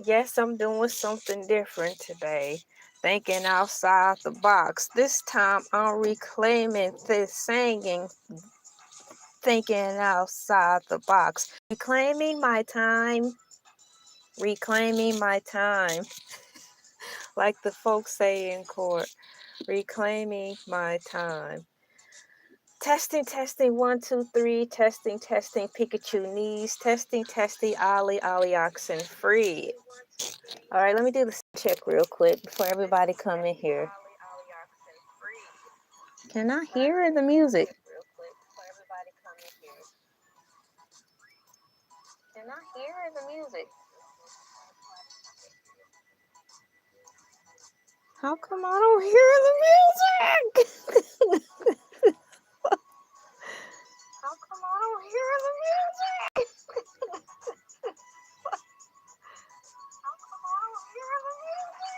Yes, I'm doing something different today. Thinking outside the box. This time I'm reclaiming this singing, thinking outside the box. Reclaiming my time, reclaiming my time. Like the folks say in court, reclaiming my time. Testing, testing, 1, 2, 3, testing, testing, Pikachu knees, testing, testing, Ollie, oxen free. All right, let me do the check real quick before everybody come in here. Can I hear the music? Can I hear the music? How come I don't hear the music? How come I don't hear the music? How come I don't hear the music?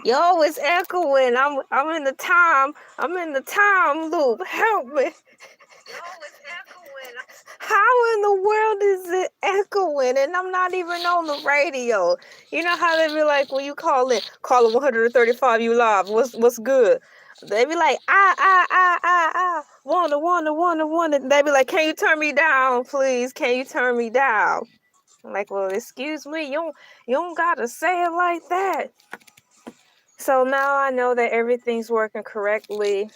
Yo, it's echoing. I'm in the time. I'm in the time loop. Help me. Yo, it's echoing. How in the world is it echoing? And I'm not even on the radio. You know how they be like when you call 135, you live. What's good? They be like, wanna. They be like, can you turn me down, please? Can you turn me down? I'm like, well, excuse me, you don't gotta say it like that. So now I know that everything's working correctly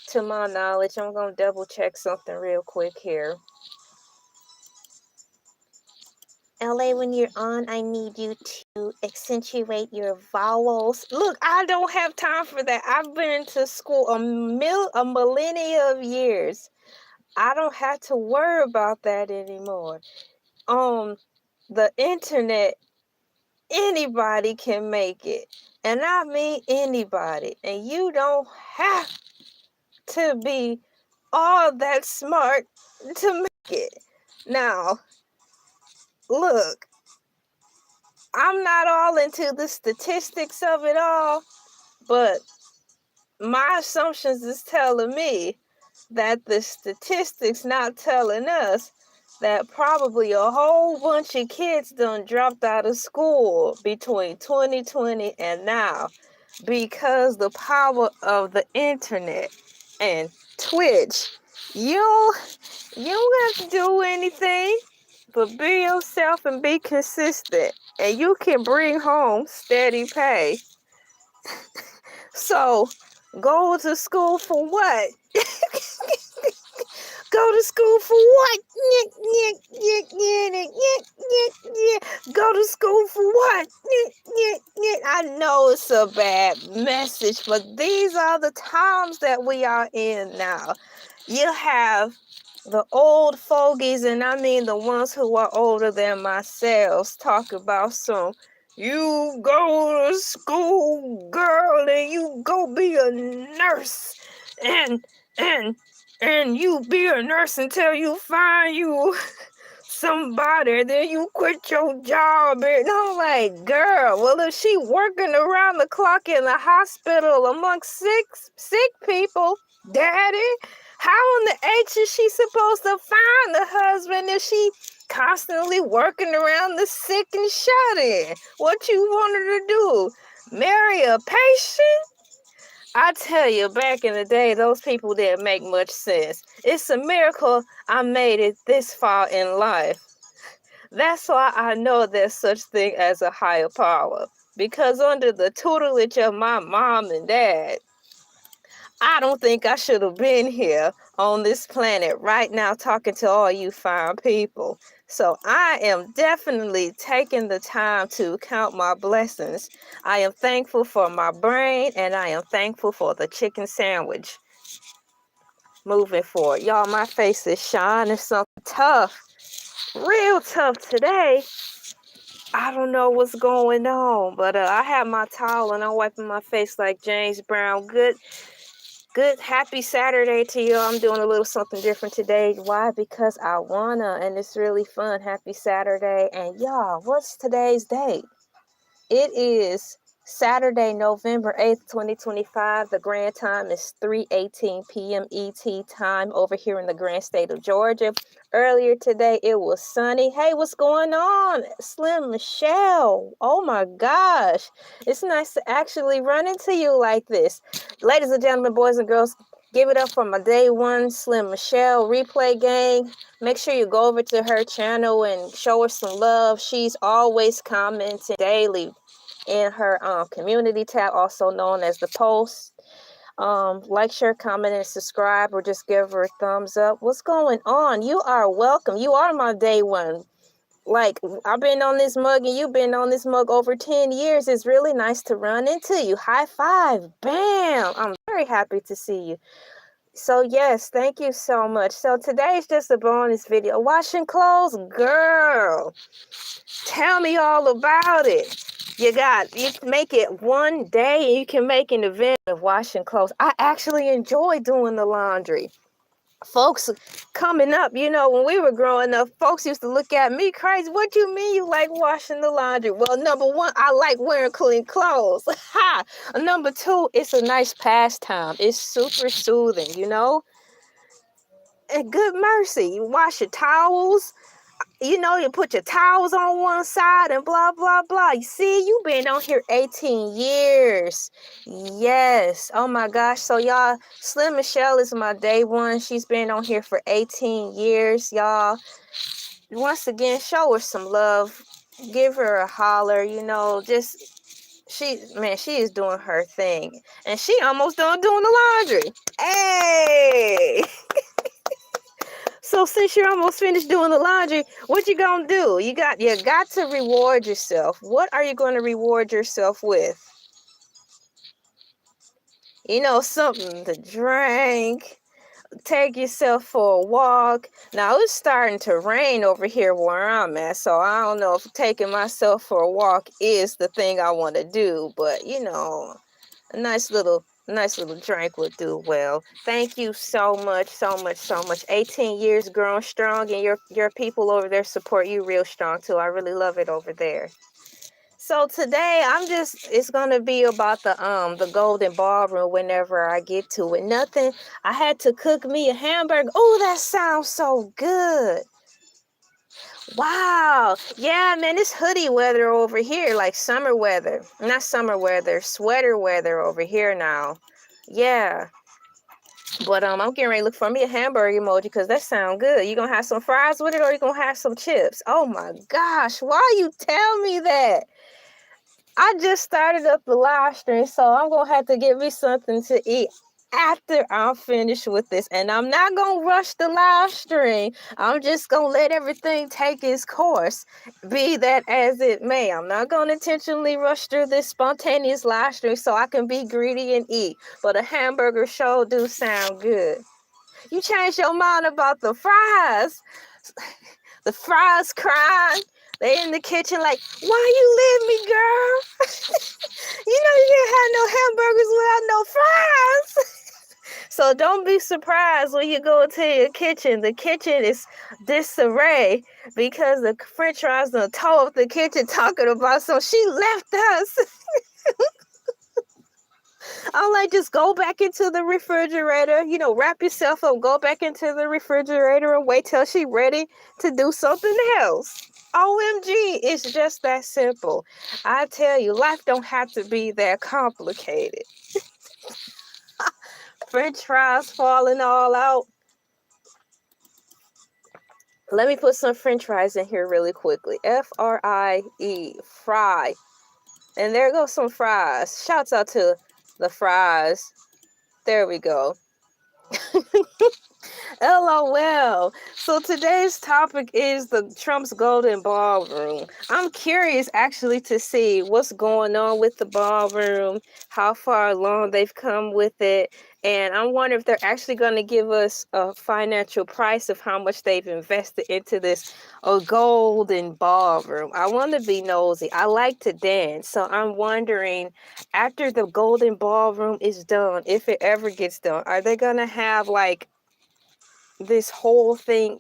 to my knowledge. I'm going to double check something real quick here. LA, when you're on, I need you to accentuate your vowels. Look, I don't have time for that. I've been to school a millennia of years. I don't have to worry about that anymore. On the internet, anybody can make it. And I mean anybody. And you don't have to be all that smart to make it. Now, look, I'm not all into the statistics of it all, but my assumptions is telling me that the statistics not telling us that probably a whole bunch of kids done dropped out of school between 2020 and now because the power of the internet and Twitch. You don't have to do anything but be yourself and be consistent, and you can bring home steady pay. So go to school for what? Go to school for what? Go to school for what? I know it's a bad message, but these are the times that we are in now. You have the old fogies, and I mean the ones who are older than myself, talk about some, you go to school, girl, and you go be a nurse, and you be a nurse until you find you somebody, then you quit your job. And I'm like, girl, well, if she working around the clock in the hospital amongst sick people, daddy, how in the H is she supposed to find the husband if she constantly working around the sick and shut in? What you want her to do? Marry a patient? I tell you, back in the day, those people didn't make much sense. It's a miracle I made it this far in life. That's why I know there's such thing as a higher power. Because under the tutelage of my mom and dad, I don't think I should have been here on this planet right now talking to all you fine people. So I am definitely taking the time to count my blessings. I am thankful for my brain, and I am thankful for the chicken sandwich. Moving forward. Y'all, my face is shining something tough. Real tough today. I don't know what's going on, but I have my towel and I'm wiping my face like James Brown. Good, happy Saturday to you. I'm doing a little something different today. Why? Because I wanna, and it's really fun. Happy Saturday. And y'all, what's today's date? It is Saturday, November 8th, 2025. The grand time is 3:18 p.m. ET time over here in the grand state of Georgia. Earlier today, it was sunny. Hey, what's going on? Slim Michelle. Oh my gosh. It's nice to actually run into you like this. Ladies and gentlemen, boys and girls, give it up for my day one Slim Michelle replay gang. Make sure you go over to her channel and show her some love. She's always commenting daily in her community tab, also known as the post. Like, share, comment, and subscribe, or just give her a thumbs up. What's going on? You are welcome. You are my day one. Like, I've been on this mug and you've been on this mug over 10 years. It's really nice to run into you. High five. Bam. I'm very happy to see you. So yes, thank you so much. So today's just a bonus video. Washing clothes, girl. Tell me all about it. You make it one day and you can make an event of washing clothes. I actually enjoy doing the laundry. Folks coming up, when we were growing up, folks used to look at me crazy. What you mean you like washing the laundry? Well, number one, I like wearing clean clothes. Ha! Number two, it's a nice pastime. It's super soothing, And good mercy, you wash your towels. You put your towels on one side and blah, blah, blah. You see, you've been on here 18 years. Yes. Oh, my gosh. So, y'all, Slim Michelle is my day one. She's been on here for 18 years, y'all. Once again, show her some love. Give her a holler, she is doing her thing. And she almost done doing the laundry. Hey! So since you're almost finished doing the laundry, what you gonna do? You got to reward yourself. What are you going to reward yourself with? Something to drink. Take yourself for a walk. Now it's starting to rain over here where I'm at, so I don't know if taking myself for a walk is the thing I want to do, but a nice little drink would do well. Thank you so much, so much, so much. 18 years growing strong, and your people over there support you real strong too. I really love it over there. So today it's gonna be about the Golden Ballroom whenever I get to it. Nothing. I had to cook me a hamburger. Oh, that sounds so good. Wow. Yeah, man, it's hoodie weather over here, like summer weather. Not summer weather, sweater weather over here now. Yeah. But I'm getting ready to look for me a hamburger emoji because that sounds good. You gonna have some fries with it, or you gonna have some chips? Oh my gosh, why you tell me that? I just started up the live stream, so I'm gonna have to get me something to eat after I'm finished with this. And I'm not gonna rush the live stream. I'm just gonna let everything take its course, be that as it may. I'm not gonna intentionally rush through this spontaneous live stream so I can be greedy and eat. But a hamburger sure do sound good. You changed your mind about the fries. The fries crying. They in the kitchen like, why you leave me, girl? You can't have no hamburgers without no fries. So don't be surprised when you go into your kitchen. The kitchen is disarray because the french fries done tore up the kitchen talking about she left us. I'm like, just go back into the refrigerator, wrap yourself up, go back into the refrigerator and wait till she's ready to do something else. OMG, it's just that simple. I tell you, life don't have to be that complicated. French fries falling all out. Let me put some French fries in here really quickly. F-R-I-E, fry. And there goes some fries. Shouts out to the fries. There we go. LOL. So today's topic is the Trump's Golden Ballroom. I'm curious actually to see what's going on with the ballroom, how far along they've come with it, and I wonder if they're actually going to give us a financial price of how much they've invested into this Golden Ballroom. I want to be nosy. I like to dance, so I'm wondering, after the Golden Ballroom is done, if it ever gets done, are they going to have like this whole thing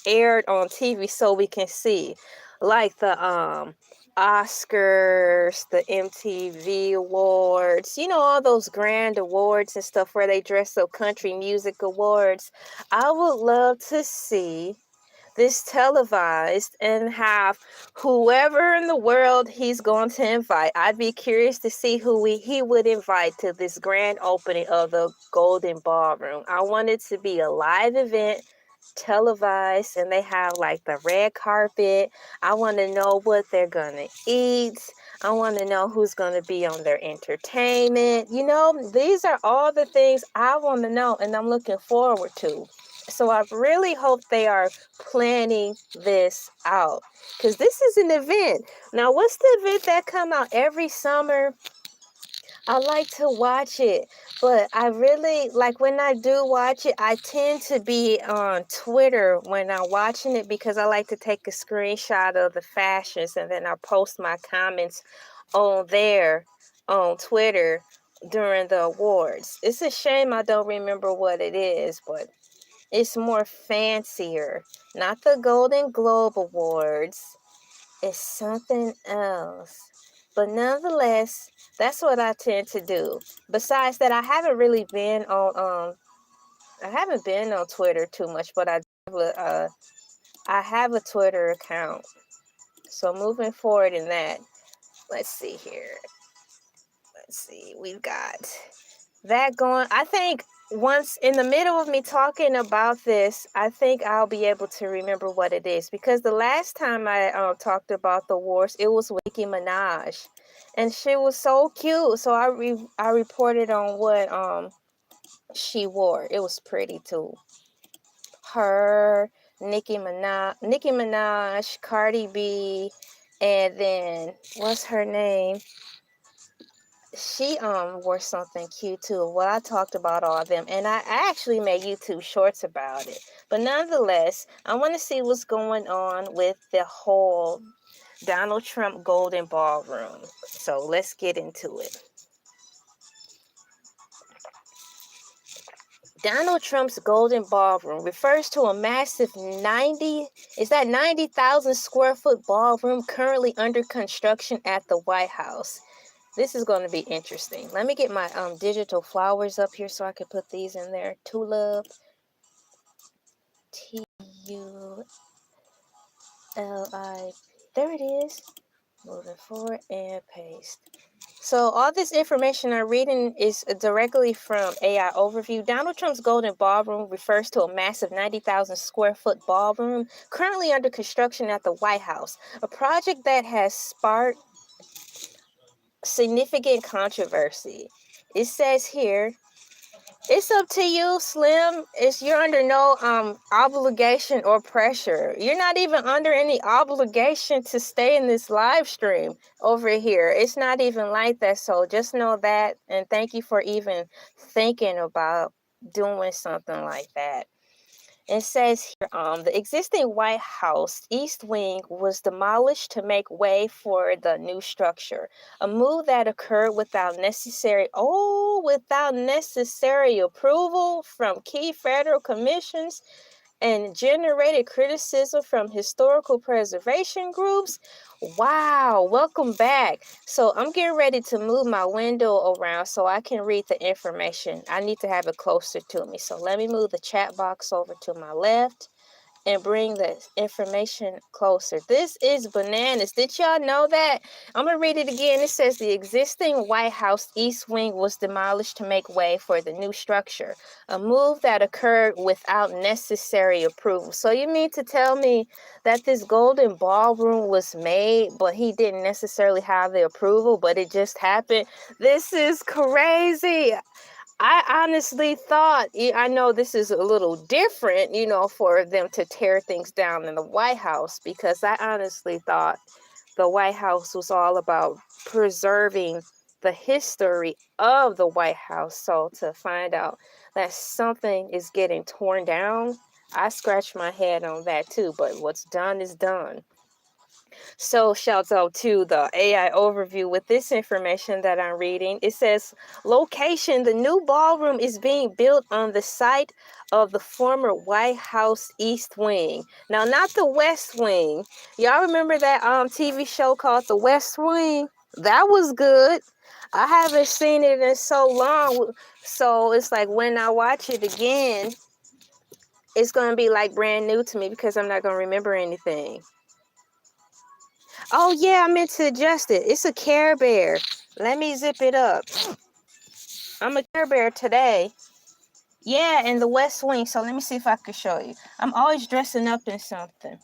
aired on TV so we can see, like the Oscars, the MTV Awards, you know, all those grand awards and stuff where they dress up country music awards. I would love to see this televised and have whoever in the world he's going to invite. I'd be curious to see who he would invite to this grand opening of the Golden Ballroom. I want it to be a live event, televised, and they have like the red carpet. I want to know what they're gonna eat. I want to know who's going to be on their entertainment. You know, these are all the things I want to know and I'm looking forward to. So I really hope they are planning this out, because this is an event. Now, what's the event that come out every summer? I like to watch it, but I really, like, when I do watch it, I tend to be on Twitter when I'm watching it, because I like to take a screenshot of the fashions and then I post my comments on there on Twitter during the awards. It's a shame I don't remember what it is, but it's more fancier. Not the Golden Globe Awards. It's something else. But nonetheless, that's what I tend to do. Besides that, I haven't really been on I haven't been on Twitter too much, but I have a Twitter account. So moving forward in that, let's see here. Let's see. We've got that going. I think once in the middle of me talking about this, I think I'll be able to remember what it is, because the last time I talked about the wars, it was Nicki Minaj, and she was so cute. So I reported on what she wore. It was pretty too. Her, Nicki Minaj, Cardi B, and then what's her name? She wore something cute too. Well, I talked about all of them, and I actually made YouTube shorts about it. But nonetheless, I want to see what's going on with the whole Donald Trump Golden Ballroom. So let's get into it. Donald Trump's Golden Ballroom refers to a massive 90,000 square foot ballroom currently under construction at the White House. This is going to be interesting. Let me get my digital flowers up here so I can put these in there. Tulip, T-U-L-I. There it is. Moving forward and paste. So all this information I'm reading is directly from AI Overview. Donald Trump's Golden Ballroom refers to a massive 90,000 square foot ballroom currently under construction at the White House, a project that has sparked significant controversy. It says here, it's up to you, Slim. You're under no obligation or pressure. You're not even under any obligation to stay in this live stream over here. It's not even like that. So just know that, and thank you for even thinking about doing something like that. It says here, the existing White House East Wing was demolished to make way for the new structure, a move that occurred without necessary approval from key federal commissions and generated criticism from historical preservation groups. Wow, welcome back. So I'm getting ready to move my window around so I can read the information. I need to have it closer to me. So let me move the chat box over to my left and bring the information closer. This is bananas. Did y'all know that? I'm going to read it again. It says the existing White House East Wing was demolished to make way for the new structure, a move that occurred without necessary approval. So you mean to tell me that this Golden Ballroom was made, but he didn't necessarily have the approval, but it just happened? This is crazy. I honestly thought, I know this is a little different, for them to tear things down in the White House, because I honestly thought the White House was all about preserving the history of the White House. So to find out that something is getting torn down, I scratch my head on that too. But what's done is done. So shouts out to the AI overview with this information that I'm reading. It says, location, the new ballroom is being built on the site of the former White House East Wing. Now, not the West Wing. Y'all remember that TV show called The West Wing? That was good. I haven't seen it in so long. So it's like when I watch it again, it's going to be like brand new to me because I'm not going to remember anything. Oh, yeah, I meant to adjust it. It's a Care Bear. Let me zip it up. I'm a Care Bear today. Yeah, in the West Wing. So let me see if I can show you. I'm always dressing up in something.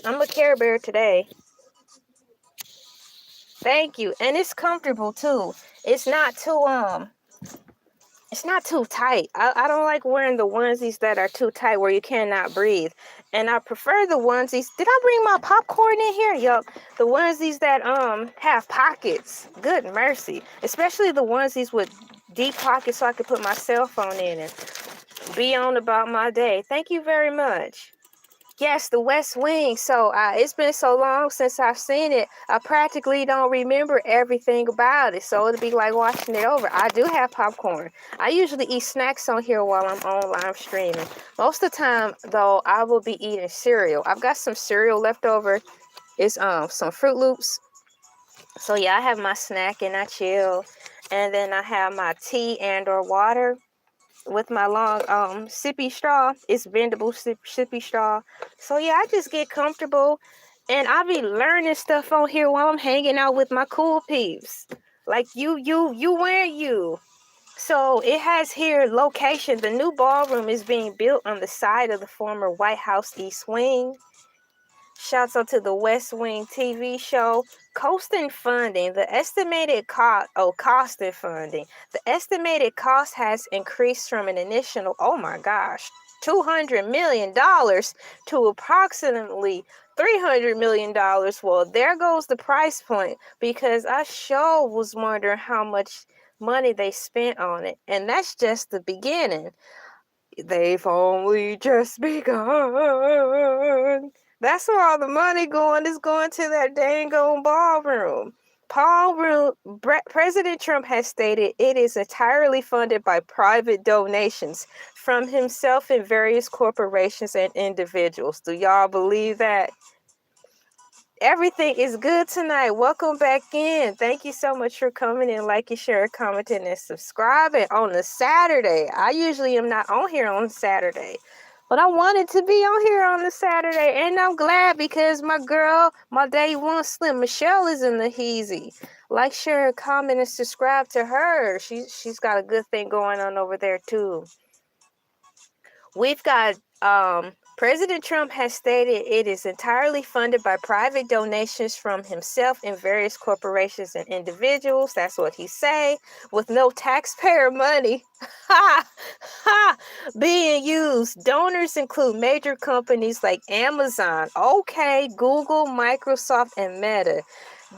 I'm a Care Bear today. Thank you. And it's comfortable too. It's not too tight. I don't like wearing the onesies that are too tight where you cannot breathe. And I prefer the onesies. Did I bring my popcorn in here? Yup. The onesies that have pockets. Good mercy. Especially the onesies with deep pockets so I can put my cell phone in and be on about my day. Thank you very much. Yes, the West Wing. So it's been so long since I've seen it. I practically don't remember everything about it. So it'll be like watching it over. I do have popcorn. I usually eat snacks on here while I'm on live streaming. Most of the time, though, I will be eating cereal. I've got some cereal left over. It's some Fruit Loops. So yeah, I have my snack and I chill. And then I have my tea and or water with my long sippy straw. It's bendable sippy straw. So yeah, I just get comfortable and I be learning stuff on here while I'm hanging out with my cool peeps. Like you wearing you. So it has here location. The new ballroom is being built on the side of the former White House East Wing. Shouts out to the West Wing TV show. Coasting funding. The estimated cost in funding. The estimated cost has increased from an initial, oh my gosh, $200 million to approximately $300 million. Well, there goes the price point because I sure was wondering how much money they spent on it. And that's just the beginning. They've only just begun. That's where all the money is going to that dang on ballroom. President Trump has stated it is entirely funded by private donations from himself and various corporations and individuals. Do y'all believe that? Everything is good tonight. Welcome back in. Thank you so much for coming in, liking, sharing, commenting, and subscribing on a Saturday. I usually am not on here on Saturday, but I wanted to be on here on a Saturday, and I'm glad because my girl, my day one Slim Michelle, is in the heezy. Like, share, comment, and subscribe to her. She's got a good thing going on over there too. We've got President Trump has stated it is entirely funded by private donations from himself and various corporations and individuals. That's what he say, with no taxpayer money being used. Donors include major companies like Amazon, Google, Microsoft, and Meta.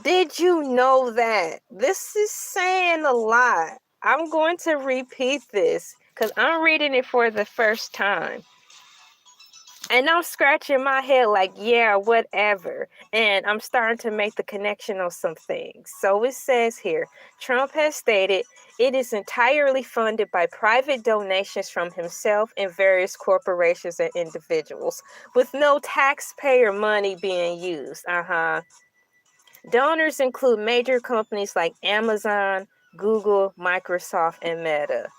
Did you know that? This is saying a lot. I'm going to repeat this because I'm reading it for the first time. And I'm scratching my head like, yeah, whatever. And I'm starting to make the connection on some things. So it says here, Trump has stated it is entirely funded by private donations from himself and various corporations and individuals, with no taxpayer money being used. Donors include major companies like Amazon, Google, Microsoft, and Meta.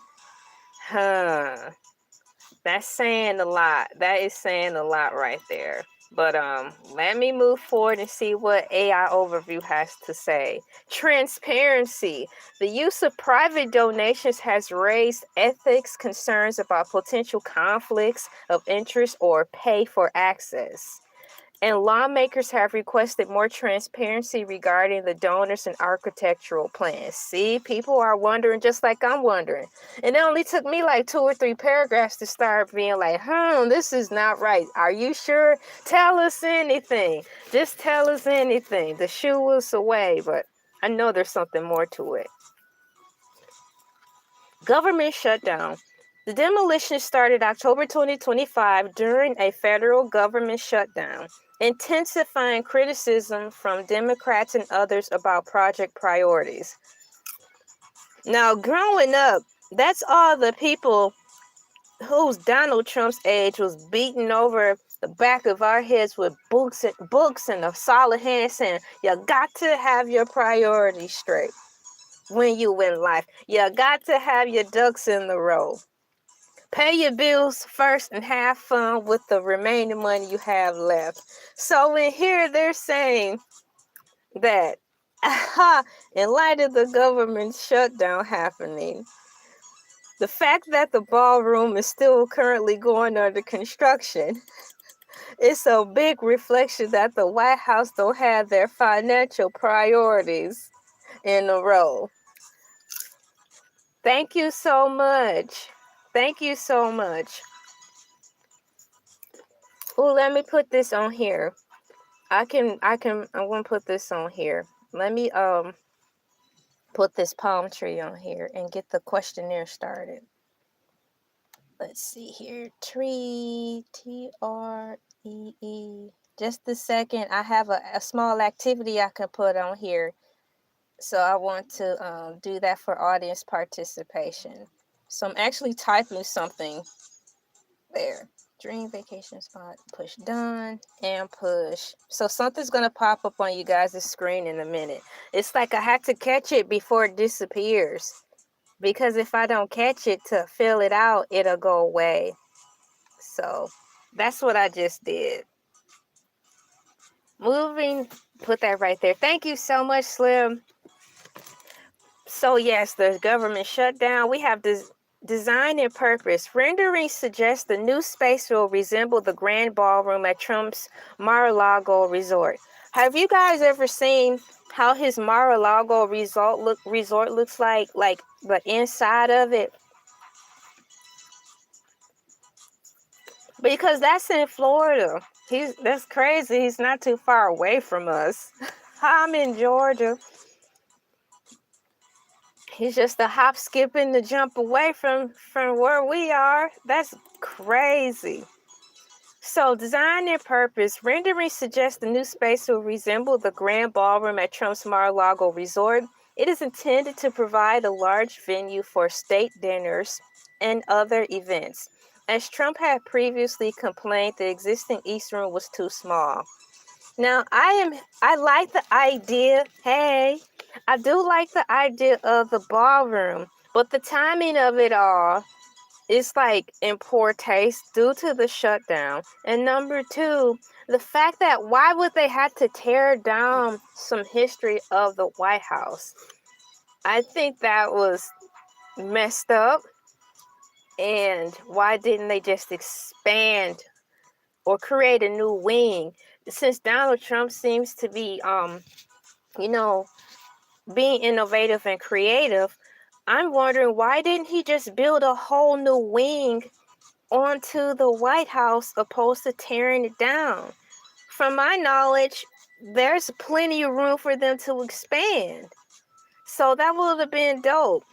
That's saying a lot. That is saying a lot right there. But let me move forward and see what AI overview has to say. Transparency. The use of private donations has raised ethics concerns about potential conflicts of interest or pay for access. And lawmakers have requested more transparency regarding the donors and architectural plans. See, people are wondering just like I'm wondering. And it only took me like 2 or 3 paragraphs to start being like, this is not right. Are you sure? Tell us anything. Just tell us anything. The shoo us away, but I know there's something more to it. Government shutdown. The demolition started October 2025 during a federal government shutdown, intensifying criticism from Democrats and others about project priorities. Now, growing up, that's all the people who's Donald Trump's age was beating over the back of our heads with books and a solid hand saying, you got to have your priorities straight when you in life. You got to have your ducks in the row. Pay your bills first and have fun with the remaining money you have left. So in here, they're saying that in light of the government shutdown happening, the fact that the ballroom is still currently going under construction, it's a big reflection that the White House don't have their financial priorities in a row. Thank you so much. Thank you so much. Oh, let me put this on here. I'm gonna put this on here. Let me put this palm tree on here and get the questionnaire started. Let's see here. Tree, TREE. Just a second. I have a small activity I can put on here. So I want to do that for audience participation. So I'm actually typing something there. Dream vacation spot. Push done and push. So something's going to pop up on you guys' screen in a minute. It's like I had to catch it before it disappears. Because if I don't catch it to fill it out, it'll go away. So that's what I just did. Moving, put that right there. Thank you so much, Slim. So yes, the government shutdown. We have this design and purpose. Rendering suggests the new space will resemble the grand ballroom at Trump's Mar-a-Lago resort. Have you guys ever seen how his Mar-a-Lago resort looks like the inside of it? Because that's in Florida. That's crazy. He's not too far away from us. I'm in Georgia. He's just a hop, skip, and a jump away from where we are. That's crazy. So, design and purpose. Rendering suggests the new space will resemble the grand ballroom at Trump's Mar-a-Lago resort. It is intended to provide a large venue for state dinners and other events. As Trump had previously complained, the existing East Room was too small. Now, I like the idea. Hey, I do like the idea of the ballroom, but the timing of it all is like in poor taste due to the shutdown. And number two, the fact that why would they have to tear down some history of the White House? I think that was messed up. And why didn't they just expand or create a new wing? Since Donald Trump seems to be, being innovative and creative, I'm wondering why didn't he just build a whole new wing onto the White House opposed to tearing it down? From my knowledge, there's plenty of room for them to expand. So that would have been dope.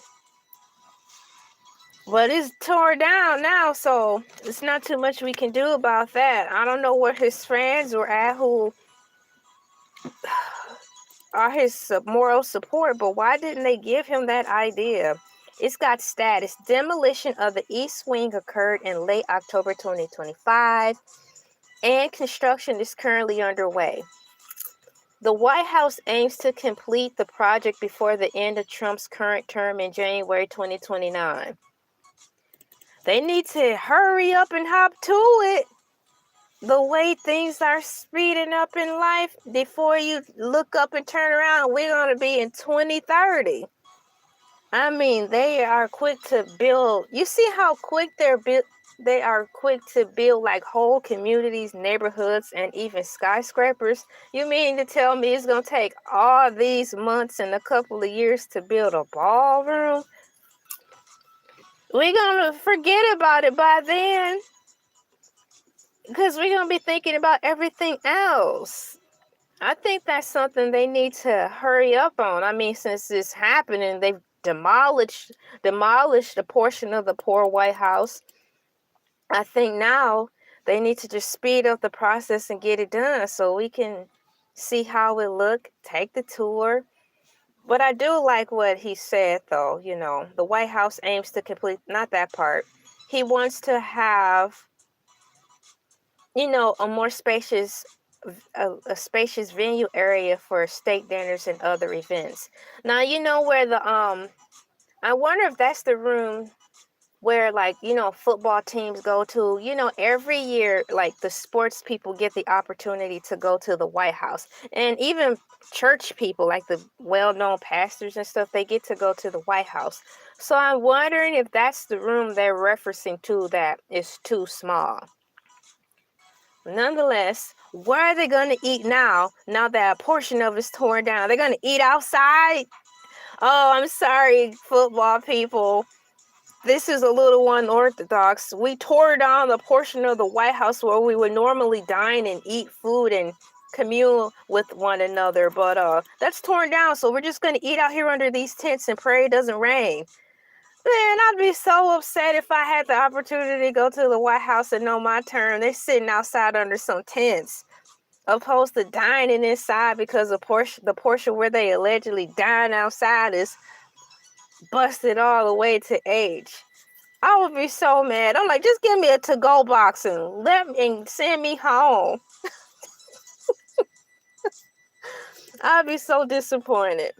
But it's torn down now, so it's not too much we can do about that. I don't know where his friends were at who are his moral support, but why didn't they give him that idea? It's got status. Demolition of the East Wing occurred in late October 2025, and construction is currently underway. The White House aims to complete the project before the end of Trump's current term in January 2029. They need to hurry up and hop to it. The way things are speeding up in life, before you look up and turn around, we're going to be in 2030. I mean, they are quick to build. You see how quick they are quick to build like whole communities, neighborhoods, and even skyscrapers. You mean to tell me it's going to take all these months and a couple of years to build a ballroom? We're going to forget about it by then, because we're going to be thinking about everything else. I think that's something they need to hurry up on. I mean, since it's happening, demolish the portion of the poor White House. I think now they need to just speed up the process and get it done so we can see how it look, take the tour. But I do like what he said, though. The White House aims to complete, not that part. He wants to have, a more spacious, a spacious venue area for state dinners and other events. Now, where I wonder if that's the room where, like, football teams go to. Every year, like, the sports people get the opportunity to go to the White House. And even church people, like the well-known pastors and stuff, they get to go to the White House. So I'm wondering if that's the room they're referencing to that is too small. Nonetheless, where are they going to eat now that a portion of it's torn down? They're going to eat outside? Oh, I'm sorry, football people. This is a little unorthodox. We tore down the portion of the White House where we would normally dine and eat food and commune with one another. But that's torn down, so we're just going to eat out here under these tents and pray it doesn't rain. Man, I'd be so upset if I had the opportunity to go to the White House and know my turn. They're sitting outside under some tents, opposed to dining inside because the portion where they allegedly dine outside is busted all the way to age. I would be so mad. I'm like, just give me a to-go box and send me home. I'd be so disappointed.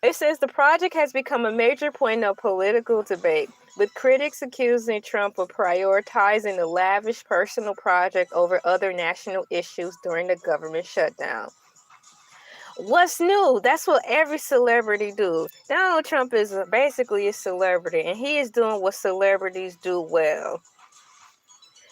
It says the project has become a major point of political debate, with critics accusing Trump of prioritizing the lavish personal project over other national issues during the government shutdown. What's new? That's what every celebrity do. Donald Trump is basically a celebrity, and he is doing what celebrities do well.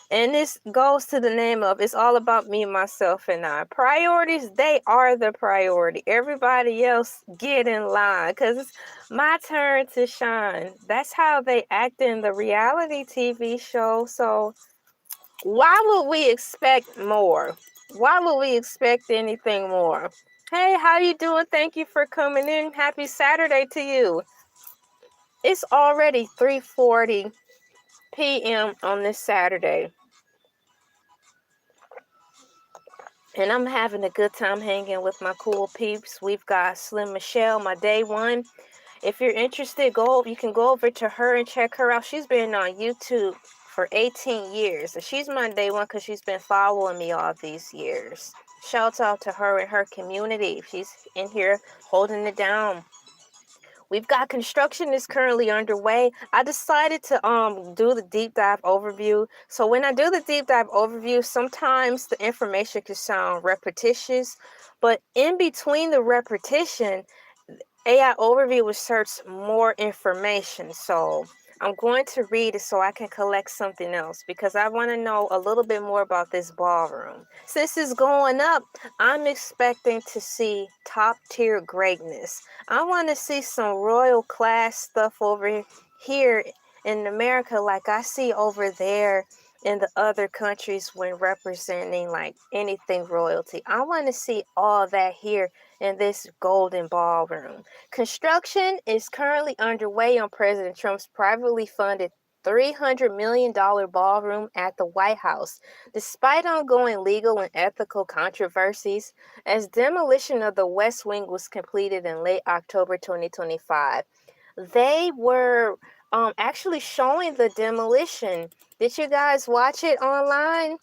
And this goes to the name of, it's all about me, myself, and I. Priorities, they are the priority. Everybody else get in line because it's my turn to shine. That's how they act in the reality TV show. So why would we expect more? Why would we expect anything more? Hey, how you doing? Thank you for coming in. Happy Saturday to you. It's already 3:40 p.m. on this Saturday. And I'm having a good time hanging with my cool peeps. We've got Slim Michelle, my day one. If you're interested, you can go over to her and check her out. She's been on YouTube for 18 years. And she's my day one because she's been following me all these years. Shouts out to her and her community. She's in here holding it down. We've got construction is currently underway. I decided to do the deep dive overview. So when I do the deep dive overview, sometimes the information can sound repetitious, but in between the repetition, AI overview will search more information. So I'm going to read it so I can collect something else because I want to know a little bit more about this ballroom. Since it's going up, I'm expecting to see top tier greatness. I want to see some royal class stuff over here in America like I see over there in the other countries when representing like anything royalty. I want to see all that here in this Golden Ballroom. Construction is currently underway on President Trump's privately funded $300 million ballroom at the White House, despite ongoing legal and ethical controversies, as demolition of the West Wing was completed in late October 2025. They were actually showing the demolition. Did you guys watch it online?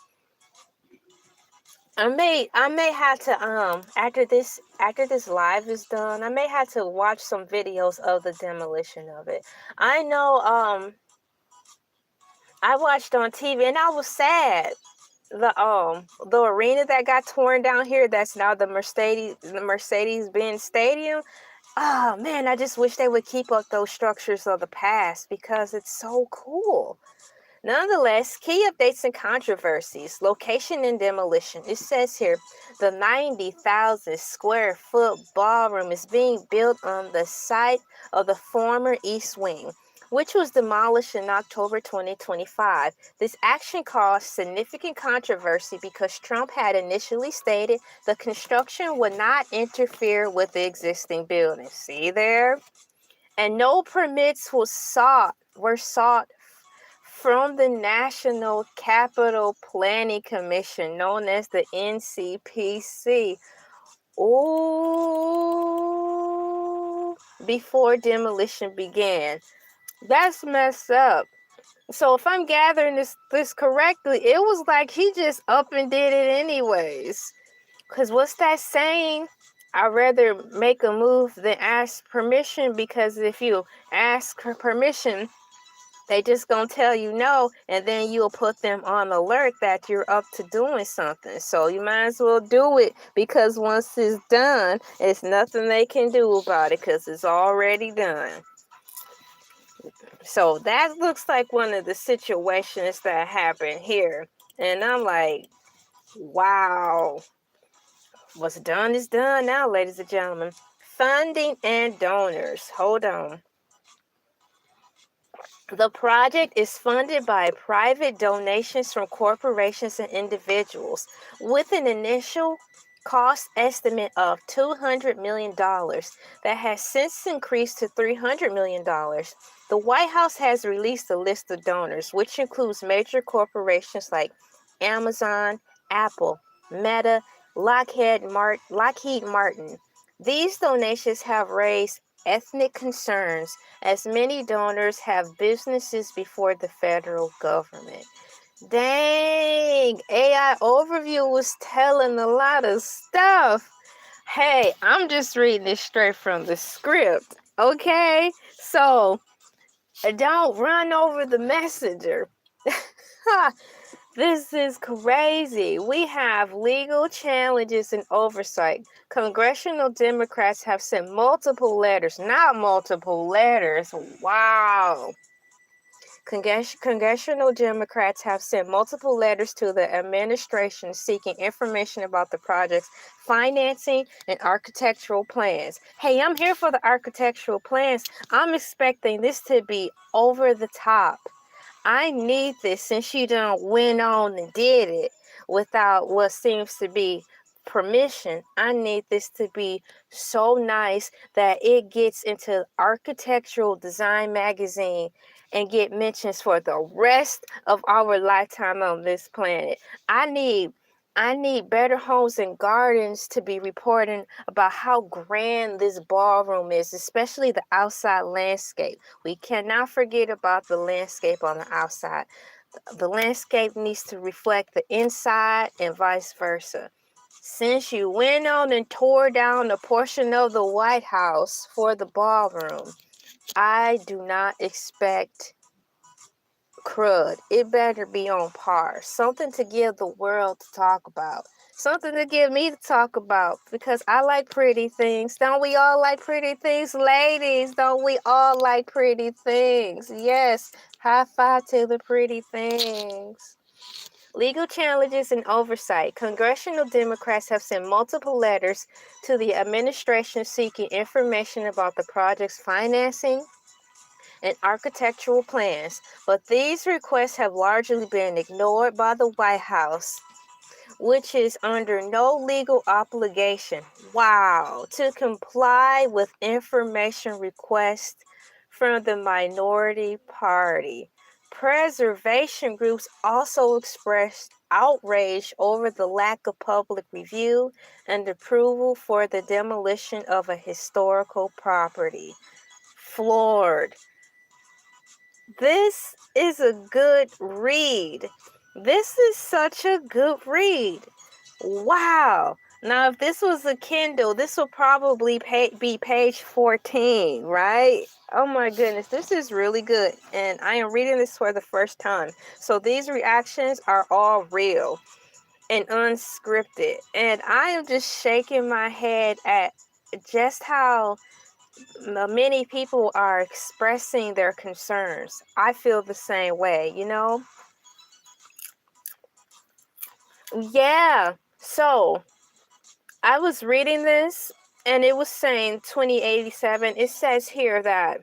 I may have to after this live is done, I may have to watch some videos of the demolition of it. I know I watched on TV and I was sad. The arena that got torn down here, that's now the Mercedes-Benz Stadium. Oh man, I just wish they would keep up those structures of the past because it's so cool. Nonetheless, key updates and controversies, location and demolition. It says here, the 90,000 square foot ballroom is being built on the site of the former East Wing, which was demolished in October 2025. This action caused significant controversy because Trump had initially stated the construction would not interfere with the existing building. See there? and no permits were sought from the National Capital Planning Commission, known as the NCPC. Ooh, before demolition began. That's messed up. So if I'm gathering this correctly, it was like he just up and did it anyways. Cause what's that saying? I'd rather make a move than ask permission, because if you ask for permission, they just gonna tell you no, and then you'll put them on alert that you're up to doing something. So you might as well do it, because once it's done, it's nothing they can do about it, because it's already done. So that looks like one of the situations that happened here. And I'm like, wow. What's done is done now, ladies and gentlemen. Funding and donors. Hold on. The project is funded by private donations from corporations and individuals, with an initial cost estimate of $200 million that has since increased to $300 million. The White House has released a list of donors, which includes major corporations like Amazon, Apple, Meta, Lockheed Martin. These donations have raised ethnic concerns, as many donors have businesses before the federal government. Dang, AI Overview was telling a lot of stuff. Hey, I'm just reading it straight from the script, okay? So, don't run over the messenger. This is crazy. We have legal challenges and oversight. Congressional Democrats have sent multiple letters, not multiple letters. Wow. Congressional Democrats have sent multiple letters to the administration seeking information about the project's financing and architectural plans. Hey, I'm here for the architectural plans. I'm expecting this to be over the top. I need this, since you done went on and did it without what seems to be permission. I need this to be so nice that it gets into Architectural Design magazine and get mentions for the rest of our lifetime on this planet. I need Better Homes and Gardens to be reporting about how grand this ballroom is, especially the outside landscape. We cannot forget about the landscape on the outside. The landscape needs to reflect the inside and vice versa. Since you went on and tore down a portion of the White House for the ballroom, I do not expect crud. It better be on par. Something to give the world to talk about. Something to give me to talk about, because I like pretty things. Don't we all like pretty things? Ladies, don't we all like pretty things? Yes, high five to the pretty things. Legal challenges and oversight. Congressional Democrats have sent multiple letters to the administration seeking information about the project's financing and architectural plans, but these requests have largely been ignored by the White House, which is under no legal obligation, to comply with information requests from the minority party. Preservation groups also expressed outrage over the lack of public review and approval for the demolition of a historical property. Floored. This is a good read. This is such a good read. Wow. Now, if this was a Kindle, this will probably be page 14, right? Oh my goodness, this is really good. And I am reading this for the first time. So these reactions are all real and unscripted. And I am just shaking my head at just how many people are expressing their concerns. I feel the same way, you know? Yeah. So I was reading this, and it was saying 2087. It says here that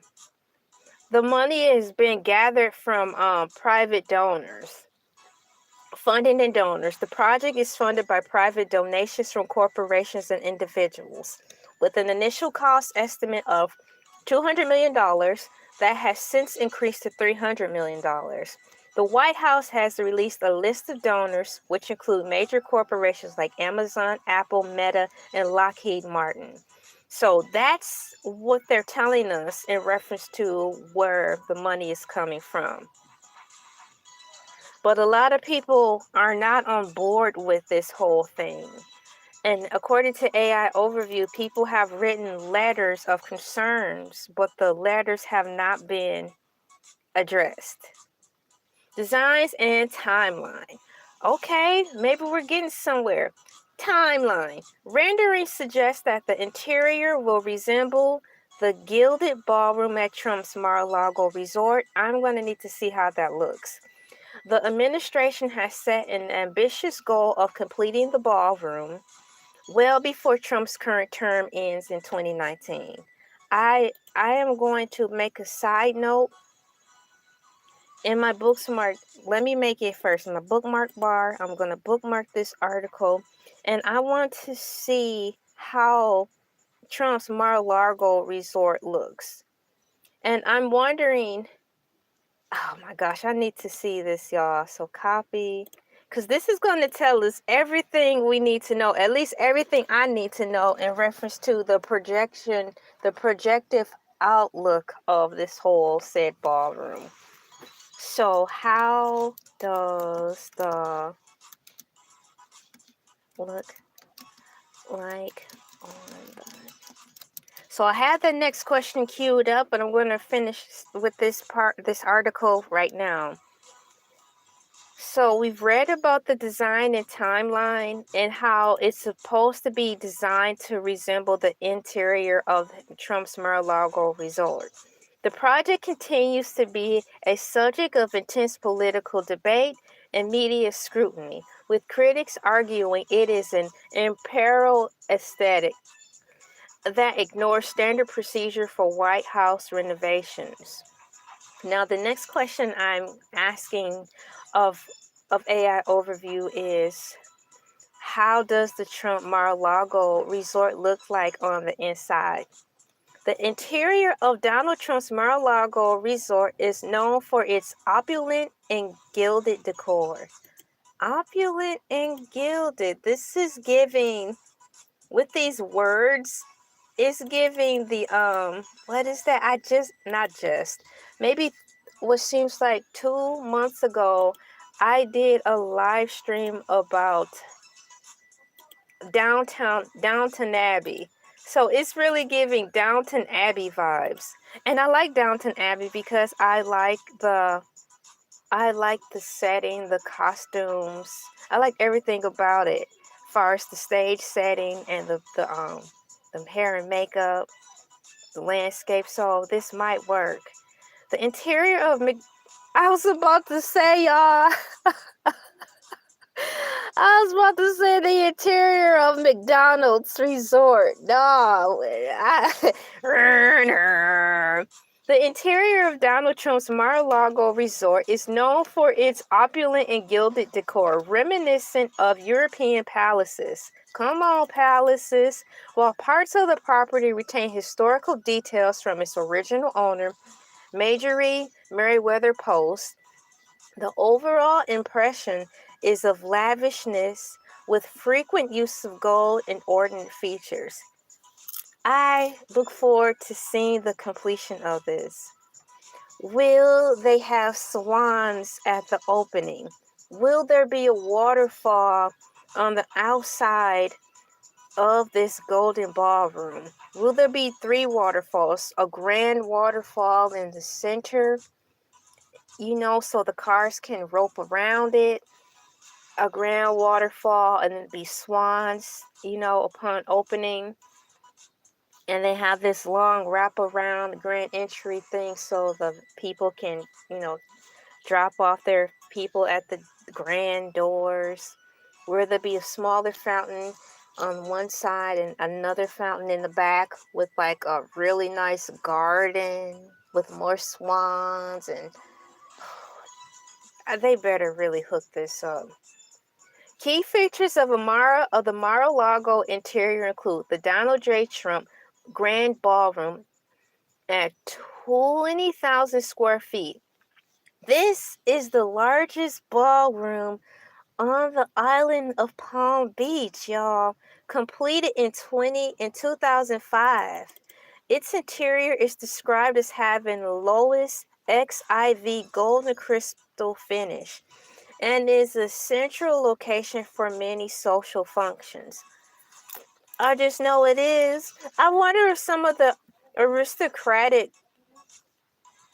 the money has been gathered from private donors. Funding and donors. The project is funded by private donations from corporations and individuals, with an initial cost estimate of $200 million. That has since increased to $300 million. The White House has released a list of donors, which include major corporations like Amazon, Apple, Meta, and Lockheed Martin. So that's what they're telling us in reference to where the money is coming from. But a lot of people are not on board with this whole thing. And according to AI Overview, people have written letters of concerns, but the letters have not been addressed. Designs and timeline. Okay, maybe we're getting somewhere. Timeline. Rendering suggests that the interior will resemble the gilded ballroom at Trump's Mar-a-Lago resort. I'm going to need to see how that looks. The administration has set an ambitious goal of completing the ballroom well before Trump's current term ends in 2019. I am going to make a side note in my bookmark. Let me make it first. In the bookmark bar, I'm going to bookmark this article, and I want to see how Trump's Mar-a-Lago resort looks. And I'm wondering, oh my gosh, I need to see this, y'all. So copy, because this is going to tell us everything we need to know, at least everything I need to know in reference to the projection, the projective outlook of this whole said ballroom. So how does the look like on the... So I had the next question queued up, but I'm going to finish with this article right now. So we've read about the design and timeline and how it's supposed to be designed to resemble the interior of Trump's Mar-a-Lago resort. The project continues to be a subject of intense political debate and media scrutiny, with critics arguing it is an imperial aesthetic that ignores standard procedure for White House renovations. Now, the next question I'm asking of AI Overview is, how does the Trump Mar-a-Lago resort look like on the inside? The interior of Donald Trump's Mar-a-Lago resort is known for its opulent and gilded decor. Opulent and gilded. This is giving, with these words, it's giving the, what is that? Maybe what seems like 2 months ago, I did a live stream about Downton Abbey. So it's really giving Downton Abbey vibes. And I like Downton Abbey because I like the setting, the costumes. I like everything about it. As far as the stage setting and the hair and makeup, the landscape. So this might work. The interior of I was about to say, y'all. I was about to say the interior of McDonald's resort. No. The interior of Donald Trump's Mar-a-Lago resort is known for its opulent and gilded decor, reminiscent of European palaces. Come on, palaces. While parts of the property retain historical details from its original owner, Marjorie Merriweather Post, the overall impression is of lavishness with frequent use of gold and ornate features. I look forward to seeing the completion of this. Will they have swans at the opening? Will there be a waterfall on the outside of this golden ballroom? Will there be 3 waterfalls? A grand waterfall in the center, so the cars can rope around it, a grand waterfall, and then be swans, upon opening. And they have this long wraparound grand entry thing so the people can, drop off their people at the grand doors. Will there be a smaller fountain on one side and another fountain in the back with like a really nice garden with more swans? And they better really hook this up. Key features of the Mar-a-Lago interior include the Donald J. Trump Grand Ballroom at 20,000 square feet. This is the largest ballroom on the island of Palm Beach, y'all. Completed in 2005. Its interior is described as having the lowest XIV golden crystal finish and is a central location for many social functions. I just know it is. I wonder if some of the aristocratic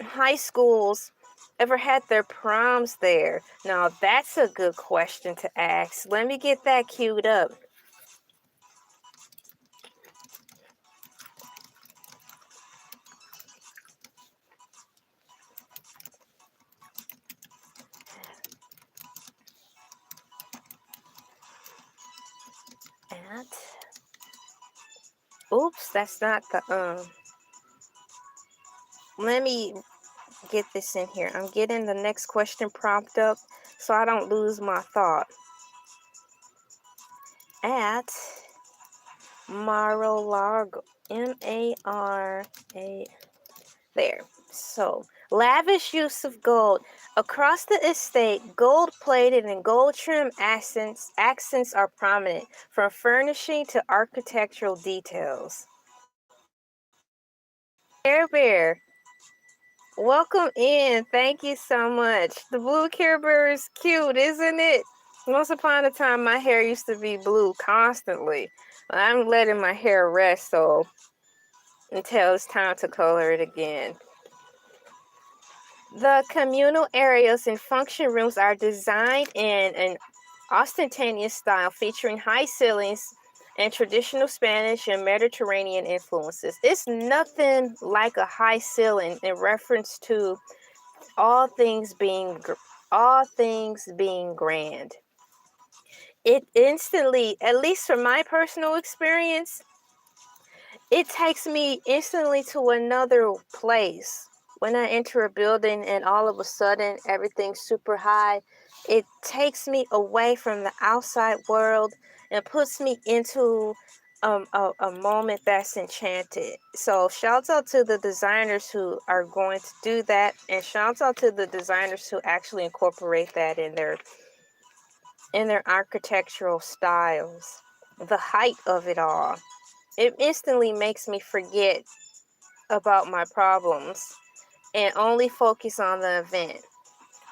high schools ever had their proms there. Now, that's a good question to ask. Let me get that queued up. At, oops, that's not the, let me get this in here. I'm getting the next question prompt up so I don't lose my thought. At Mar-a-Lago, M-A-R-A, there. So, lavish use of gold. Across the estate, gold-plated and gold-trimmed accents are prominent, from furnishing to architectural details. Care Bear, welcome in. Thank you so much. The blue Care Bear is cute, isn't it? Once upon a time, my hair used to be blue constantly. I'm letting my hair rest until it's time to color it again. The communal areas and function rooms are designed in an ostentatious style featuring high ceilings and traditional Spanish and Mediterranean influences. It's nothing like a high ceiling in reference to all things being grand. It instantly, at least from my personal experience, it takes me instantly to another place. When I enter a building and all of a sudden everything's super high, it takes me away from the outside world and puts me into a moment that's enchanted. So shouts out to the designers who are going to do that, and shouts out to the designers who actually incorporate that in their architectural styles. The height of it all, it instantly makes me forget about my problems and only focus on the event.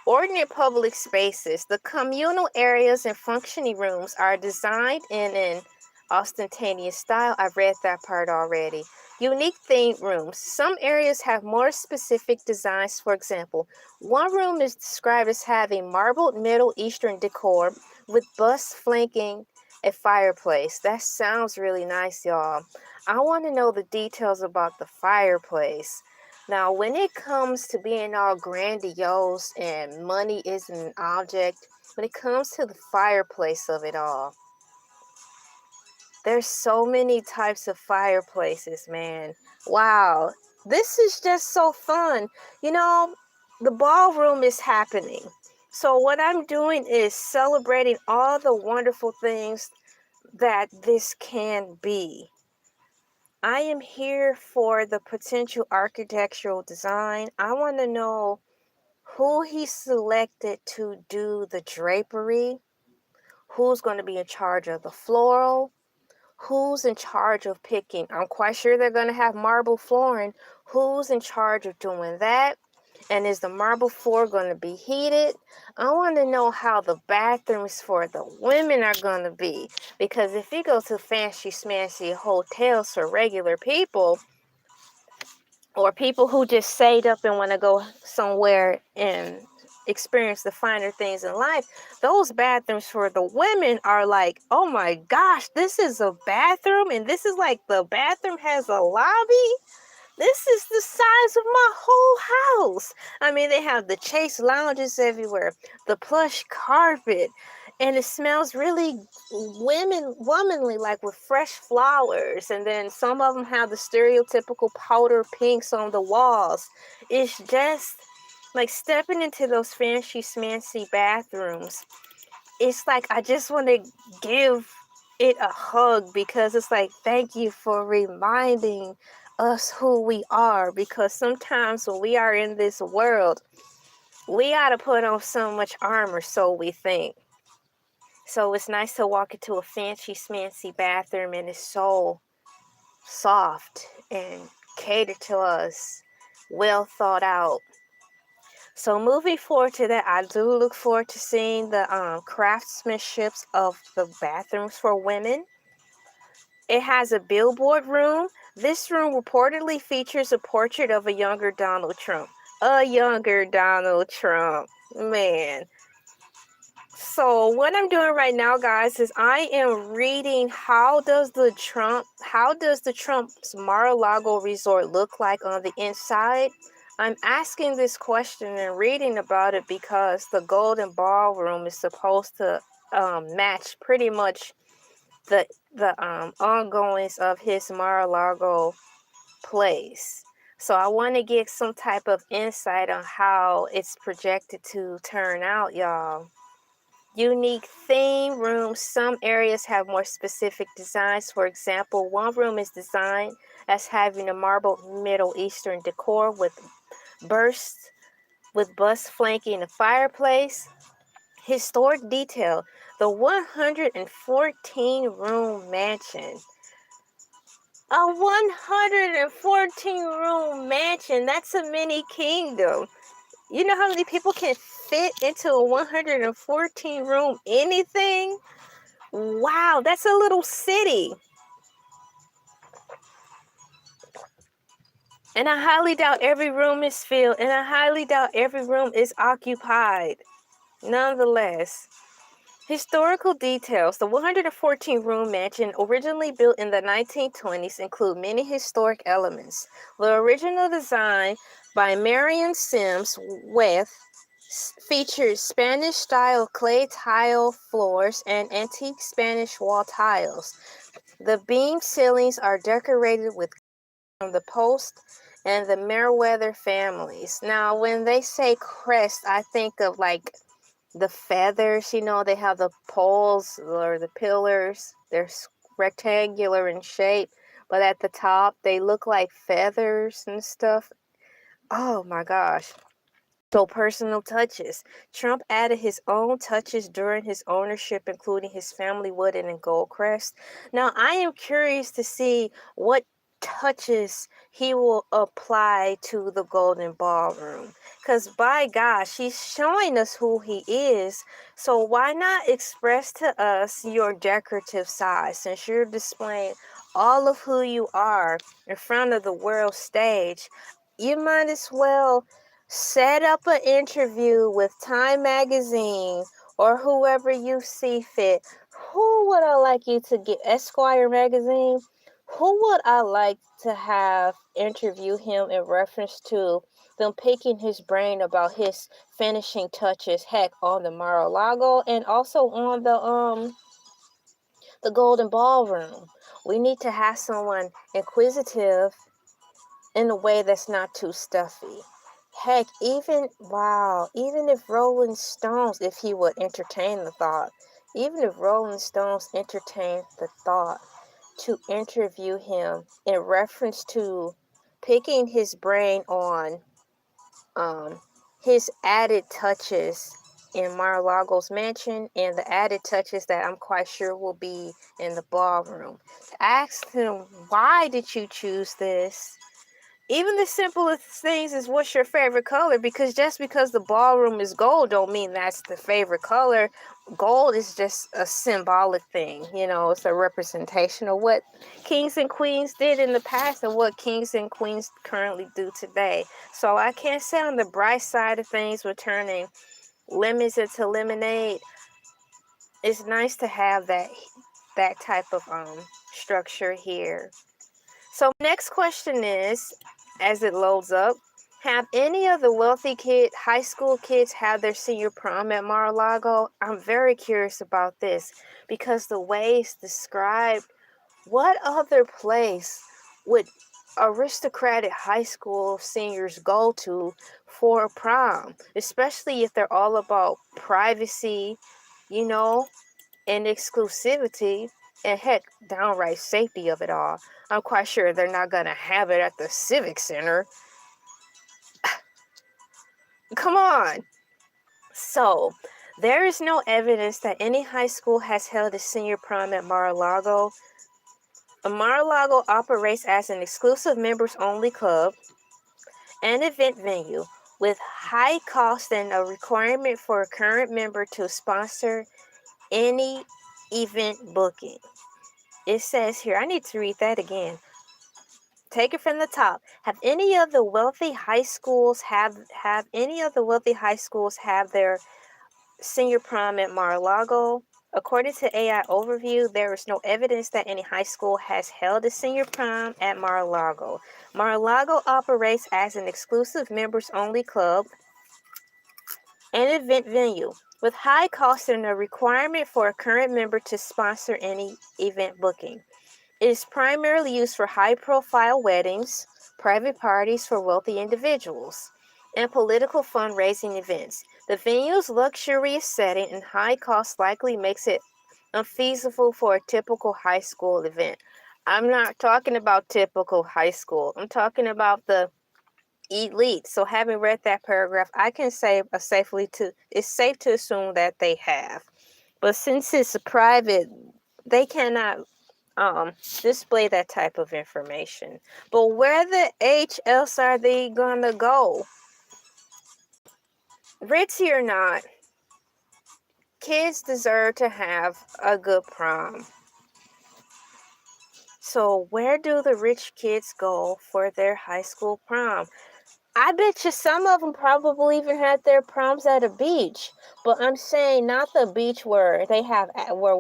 Ordinate public spaces. The communal areas and functioning rooms are designed in an ostentatious style. I've read that part already. Unique themed rooms. Some areas have more specific designs. For example, one room is described as having marbled Middle Eastern decor with busts flanking a fireplace. That sounds really nice, y'all. I want to know the details about the fireplace. Now, when it comes to being all grandiose and money isn't an object, when it comes to the fireplace of it all, there's so many types of fireplaces, man. Wow, this is just so fun. You know, the ballroom is happening. So what I'm doing is celebrating all the wonderful things that this can be. I am here for the potential architectural design. I want to know who he selected to do the drapery, who's going to be in charge of the floral, who's in charge of picking. I'm quite sure they're going to have marble flooring. Who's in charge of doing that? And is the marble floor going to be heated? I want to know how the bathrooms for the women are going to be. Because if you go to fancy smancy hotels for regular people, or people who just stayed up and want to go somewhere and experience the finer things in life, those bathrooms for the women are like, oh my gosh, this is a bathroom, and this is like the bathroom has a lobby. This is the size of my whole house. I mean, they have the chase lounges everywhere, the plush carpet, and it smells really womanly, like with fresh flowers. And then some of them have the stereotypical powder pinks on the walls. It's just like stepping into those fancy smancy bathrooms. It's like I just want to give it a hug, because it's like, thank you for reminding us who we are, because sometimes when we are in this world, we gotta put on so much armor, so we think. So it's nice to walk into a fancy smancy bathroom and it's so soft and catered to us, well thought out. So moving forward to that, I do look forward to seeing the craftsmanship of the bathrooms for women. It has a billboard room. This room reportedly features a portrait of a younger Donald Trump. A younger Donald Trump. Man. So what I'm doing right now, guys, is I am reading how does the Trump's Mar-a-Lago resort look like on the inside. I'm asking this question and reading about it because the Golden Ballroom is supposed to match pretty much the ongoings of his Mar-a-Lago place. So I want to get some type of insight on how it's projected to turn out, y'all. Unique theme rooms. Some areas have more specific designs. For example, one room is designed as having a marble Middle Eastern decor with bust flanking the fireplace. Historic detail. The 114-room mansion. A 114-room mansion. That's a mini kingdom. You know how many people can fit into a 114-room anything? Wow, that's a little city. And I highly doubt every room is filled. And I highly doubt every room is occupied. Nonetheless, historical details. The 114-room mansion, originally built in the 1920s, include many historic elements. The original design by Marion Sims Weth features Spanish-style clay tile floors and antique Spanish wall tiles. The beam ceilings are decorated with from the Post and the Meriwether families. Now, when they say crest, I think of like the feathers. You know, they have the poles or the pillars. They're rectangular in shape, but at the top, they look like feathers and stuff. Oh my gosh. So personal touches. Trump added his own touches during his ownership, including his family wooden and gold crest. Now, I am curious to see what touches he will apply to the Golden Ballroom. Because by gosh, he's showing us who he is. So why not express to us your decorative side, since you're displaying all of who you are in front of the world stage? You might as well set up an interview with Time Magazine or whoever you see fit. Who would I like you to get? Esquire Magazine? Who would I like to have interview him in reference to them picking his brain about his finishing touches, heck, on the Mar-a-Lago and also on the Golden Ballroom? We need to have someone inquisitive in a way that's not too stuffy. Heck, even if Rolling Stones, if he would entertain the thought, even if Rolling Stones entertained the thought to interview him in reference to picking his brain on his added touches in Mar-a-Lago's mansion and the added touches that I'm quite sure will be in the ballroom. To ask him, why did you choose this? Even the simplest things is, what's your favorite color? Because just because the ballroom is gold don't mean that's the favorite color. Gold is just a symbolic thing. You know, it's a representation of what kings and queens did in the past and what kings and queens currently do today. So I can't say on the bright side of things with turning lemons into lemonade. It's nice to have that type of structure here. So next question is, as it loads up, have any of the wealthy high school kids had their senior prom at Mar-a-Lago? I'm very curious about this because the way it's described, what other place would aristocratic high school seniors go to for a prom? Especially if they're all about privacy, you know, and exclusivity. and heck, downright safety of it all. I'm quite sure they're not going to have it at the Civic Center. Come on. So, there is no evidence that any high school has held a senior prom at Mar-a-Lago. Mar-a-Lago operates as an exclusive members-only club and event venue with high cost and a requirement for a current member to sponsor any event booking. It says here, I need to read that again. Take it from the top. Have any of the wealthy high schools have their senior prom at Mar-a-Lago? According to AI Overview, there is no evidence that any high school has held a senior prom at Mar-a-Lago. Mar-a-Lago operates as an exclusive members-only club and event venue with high costs and a requirement for a current member to sponsor any event booking. It is primarily used for high-profile weddings, private parties for wealthy individuals, and political fundraising events. The venue's luxurious setting and high cost likely makes it unfeasible for a typical high school event. I'm not talking about typical high school. I'm talking about the elite. So having read that paragraph, I can say it's safe to assume that they have. But since it's a private, they cannot display that type of information. But where the H else are they gonna go? Ritzy or not, kids deserve to have a good prom. So where do the rich kids go for their high school prom? I bet you some of them probably even had their proms at a beach. But I'm saying not the beach where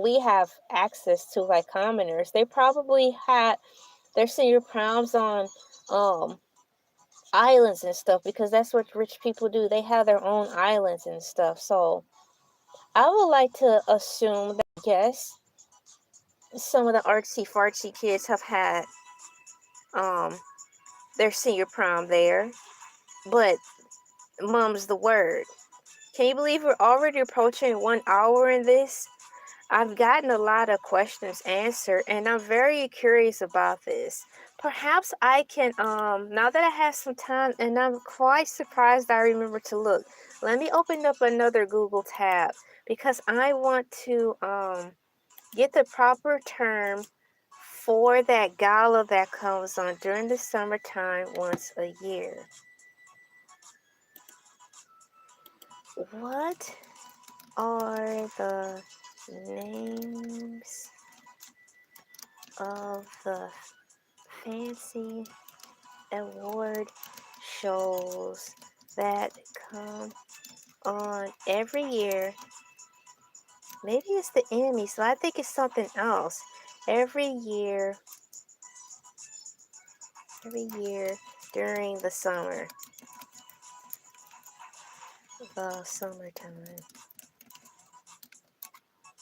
we have access to like commoners. They probably had their senior proms on islands and stuff, because that's what rich people do. They have their own islands and stuff. So I would like to assume that, yes, some of the artsy fartsy kids have had their senior prom there, but mum's the word. Can you believe we're already approaching 1 hour in this? I've gotten a lot of questions answered, and I'm very curious about this. Perhaps I can, now that I have some time, and I'm quite surprised I remember to look. Let me open up another Google tab, because I want to get the proper term for that gala that comes on during the summertime once a year. What are the names of the fancy award shows that come on every year? Maybe it's the Emmys, so I think it's something else. Every year during the summertime.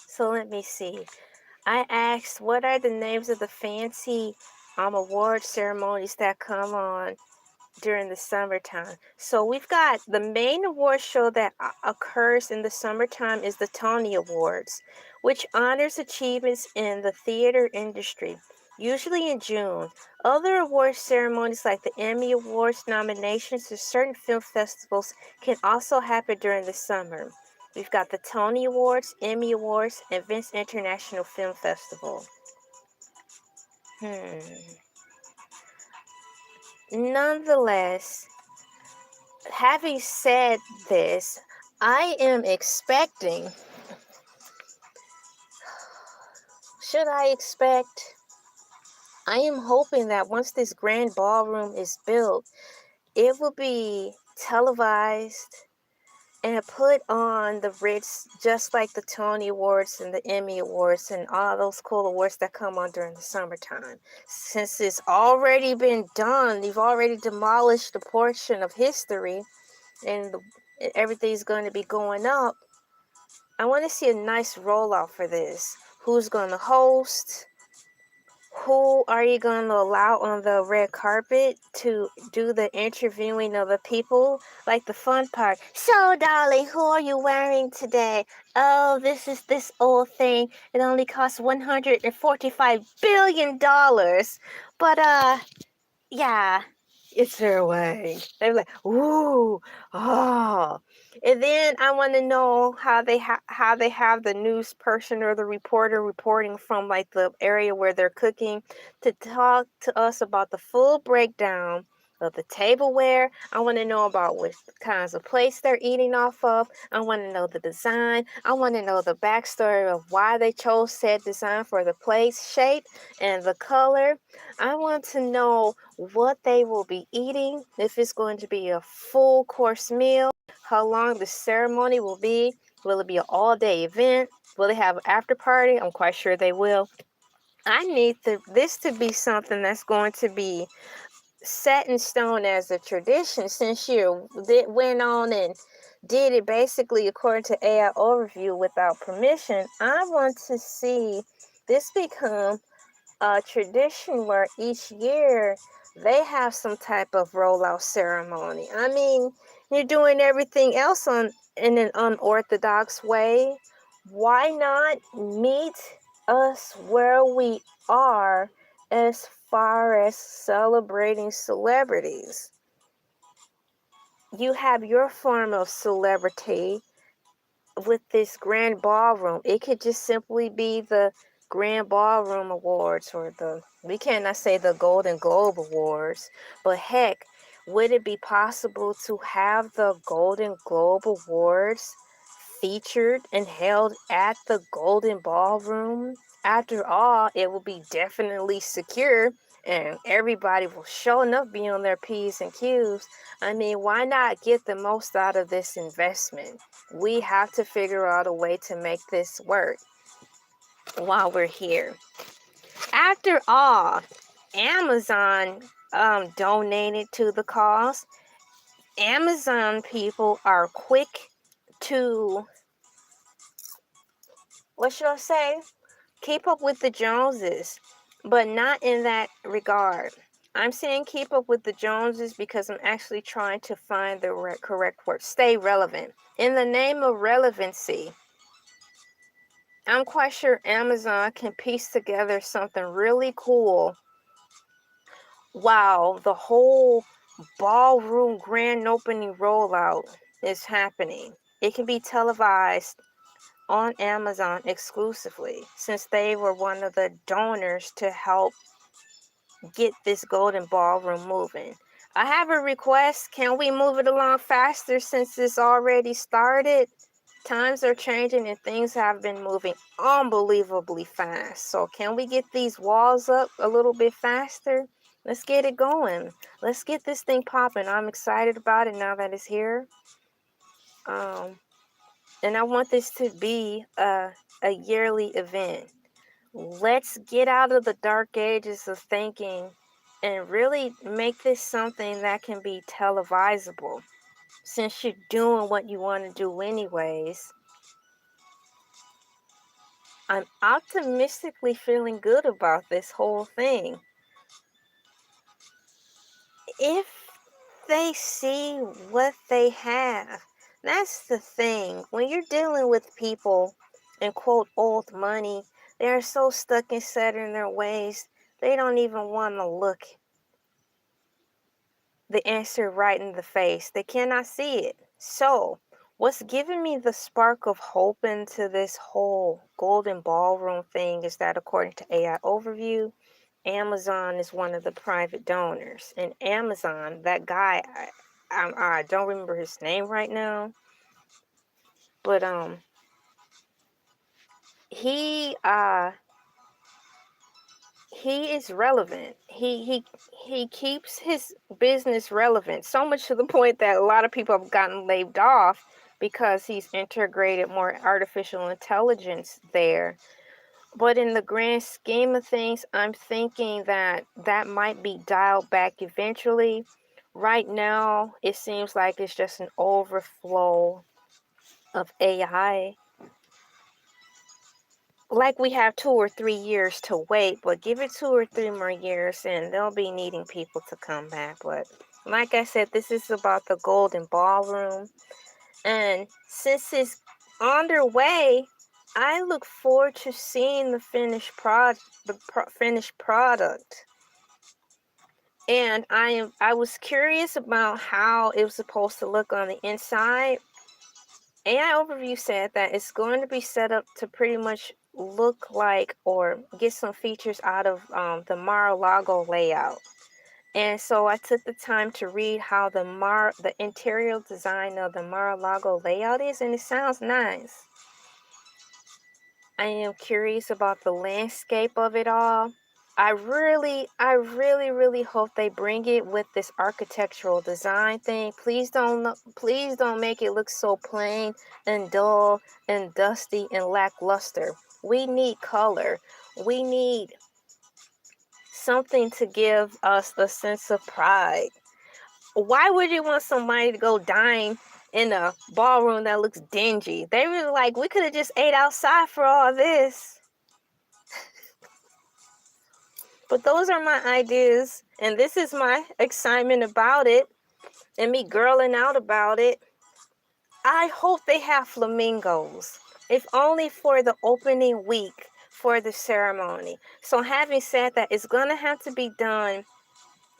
So let me see. I asked, what are the names of the fancy award ceremonies that come on during the summertime? So we've got the main award show that occurs in the summertime is the Tony Awards, which honors achievements in the theater industry, usually in June. Other award ceremonies like the Emmy Awards nominations to certain film festivals can also happen during the summer. We've got the Tony Awards, Emmy Awards, and Venice International Film Festival. Nonetheless, having said this, I am expecting, I am hoping that once this grand ballroom is built, it will be televised and put on the Ritz, just like the Tony Awards and the Emmy Awards and all those cool awards that come on during the summertime. Since it's already been done, you've already demolished a portion of history, and everything's going to be going up. I want to see a nice rollout for this. Who's going to host? Who are you going to allow on the red carpet to do the interviewing of the people? Like the fun part. So, darling, who are you wearing today? Oh, this is this old thing. It only costs $145 billion. But, yeah, it's their way. They're like, ooh, oh. And then I want to know how they have the news person or the reporter reporting from like the area where they're cooking to talk to us about the full breakdown of the tableware. I want to know about what kinds of plates they're eating off of. I want to know the design. I want to know the backstory of why they chose said design for the plate shape and the color. I want to know what they will be eating, if it's going to be a full course meal, how long the ceremony will be. Will it be an all-day event? Will they have an after party? I'm quite sure they will. I need this to be something that's going to be set in stone as a tradition, since you went on and did it basically according to AI overview without permission. I want to see this become a tradition where each year they have some type of rollout ceremony. I mean, you're doing everything else in an unorthodox way. Why not meet us where we are as far as celebrating celebrities? You have your form of celebrity with this grand ballroom. It could just simply be the Grand Ballroom Awards, or we cannot say the Golden Globe Awards, but heck, would it be possible to have the Golden Globe Awards featured and held at the Golden Ballroom? After all, it will be definitely secure and everybody will sure enough be on their P's and Q's. I mean, why not get the most out of this investment? We have to figure out a way to make this work while we're here. After all, Amazon donated to the cause. Amazon people are quick to, what should I say? Keep up with the Joneses, but not in that regard. I'm saying keep up with the Joneses because I'm actually trying to find the correct word. Stay relevant. In the name of relevancy, I'm quite sure Amazon can piece together something really cool while the whole ballroom grand opening rollout is happening. It can be televised on Amazon exclusively, since they were one of the donors to help get this golden ballroom moving. I have a request. Can we move it along faster since it's already started? Times are changing and things have been moving unbelievably fast. So can we get these walls up a little bit faster? Let's get it going. Let's get this thing popping. I'm excited about it now that it's here. And I want this to be a yearly event. Let's get out of the dark ages of thinking and really make this something that can be televisable. Since you're doing what you want to do anyways, I'm optimistically feeling good about this whole thing. If they see what they have, that's the thing. When you're dealing with people and quote old money, they are so stuck and set in their ways, they don't even want to look the answer right in the face. They cannot see it. So, what's giving me the spark of hope into this whole golden ballroom thing is that according to AI Overview, Amazon is one of the private donors. And Amazon, that guy, I don't remember his name right now, but he is relevant. He keeps his business relevant, so much to the point that a lot of people have gotten laid off because he's integrated more artificial intelligence there. But in the grand scheme of things, I'm thinking that might be dialed back eventually. Right now, it seems like it's just an overflow of AI. like we have 2 or 3 years to wait, but give it 2 or 3 more years and they'll be needing people to come back. But like I said, this is about the Golden Ballroom. And since it's underway, I look forward to seeing the finished finished product. And I was curious about how it was supposed to look on the inside. AI Overview said that it's going to be set up to pretty much look like or get some features out of the Mar-a-Lago layout. And so I took the time to read how the interior design of the Mar-a-Lago layout is, and it sounds nice. I am curious about the landscape of it all. I really hope they bring it with this architectural design thing. Please don't make it look so plain and dull and dusty and lackluster. We need color. We need something to give us a sense of pride. Why would you want somebody to go dine in a ballroom that looks dingy? They were like, we could have just ate outside for all this. But those are my ideas, and this is my excitement about it, and me girling out about it. I hope they have flamingos, if only for the opening week for the ceremony. So having said that, it's going to have to be done.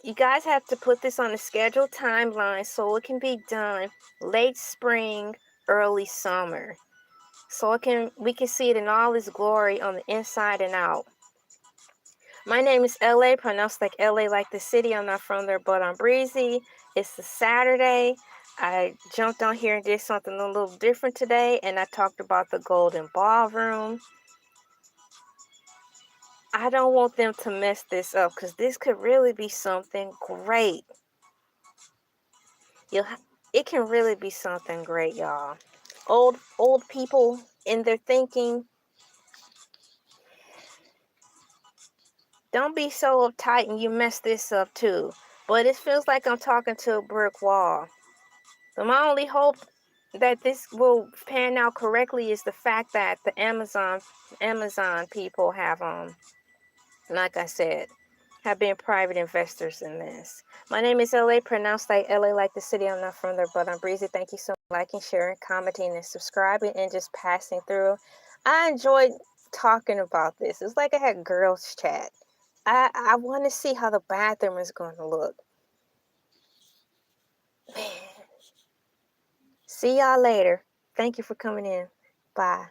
You guys have to put this on a scheduled timeline so it can be done late spring, early summer. So we can see it in all its glory on the inside and out. My name is LA, pronounced like LA, like the city. I'm not from there, but I'm breezy. It's a Saturday. I jumped on here and did something a little different today, and I talked about the Golden Ballroom. I don't want them to mess this up because this could really be something great. It can really be something great, y'all. Old people in their thinking, don't be so uptight and you mess this up too. But it feels like I'm talking to a brick wall. But my only hope that this will pan out correctly is the fact that the Amazon people have like I said, have been private investors in this. My name is LA, pronounced like LA, like the city. I'm not from there, but I'm breezy. Thank you so much for liking, sharing, commenting, and subscribing, and just passing through. I enjoyed talking about this. It's like I had girls chat. I want to see how the bathroom is going to look. Man. See y'all later. Thank you for coming in. Bye.